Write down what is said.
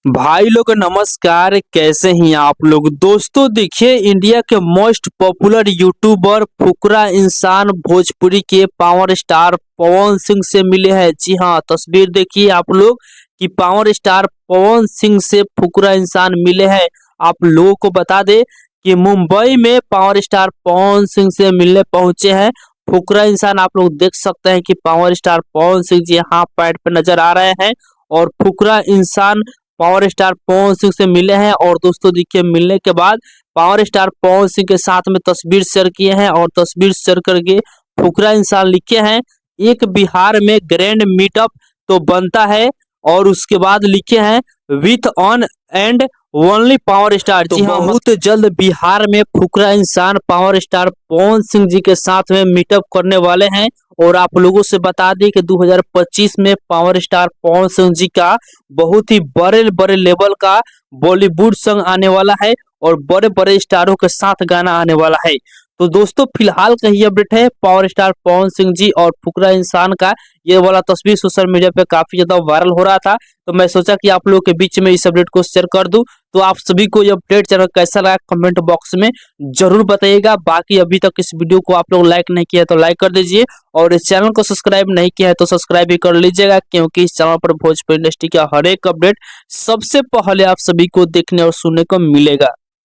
भाई लोग नमस्कार, कैसे हैं आप लोग। दोस्तों देखिए, इंडिया के मोस्ट पॉपुलर यूट्यूबर फुकरा इंसान भोजपुरी के पावर स्टार पवन सिंह से मिले हैं। जी हाँ, तस्वीर देखिए आप लोग कि पावर स्टार पवन सिंह से फुकरा इंसान मिले हैं। आप लोगों को बता दे कि मुंबई में पावर स्टार पवन सिंह से मिलने पहुंचे हैं फुकरा इंसान। आप लोग देख सकते हैं कि पावर स्टार पवन सिंह जी हाथ पैड पे नजर आ रहे हैं और फुकरा इंसान पावर स्टार पवन सिंह से मिले हैं। और दोस्तों देखिए, मिलने के बाद पावर स्टार पवन सिंह के साथ में तस्वीर शेयर किए हैं और तस्वीर शेयर करके फुकरा इंसान लिखे हैं, एक बिहार में ग्रैंड मीटअप तो बनता है। और उसके बाद लिखे हैं with on and only power star. जी हाँ, बहुत जल्द बिहार में फुकरा इंसान पावर स्टार पवन सिंह जी के साथ में मीटअप करने वाले हैं। और आप लोगों से बता दें कि 2025 में पावर स्टार पवन सिंह जी का बहुत ही बड़े बड़े लेवल का बॉलीवुड सॉन्ग आने वाला है और बड़े बड़े स्टारों के साथ गाना आने वाला है। तो दोस्तों फिलहाल का ही अपडेट है पावर स्टार पवन सिंह जी और फुकरा इंसान का। ये वाला तस्वीर सोशल मीडिया पे काफी ज्यादा वायरल हो रहा था, तो मैं सोचा कि आप लोगों के बीच में इस अपडेट को शेयर कर दूं। तो आप सभी को ये अपडेट चैनल कैसा लगा कमेंट बॉक्स में जरूर बताइएगा। बाकी अभी तक इस वीडियो को आप लोग लाइक नहीं किया तो लाइक कर दीजिए और इस चैनल को सब्सक्राइब नहीं किया है तो सब्सक्राइब भी कर लीजिएगा, क्योंकि इस चैनल पर भोजपुरी इंडस्ट्री का हर एक अपडेट सबसे पहले आप सभी को देखने और सुनने को मिलेगा।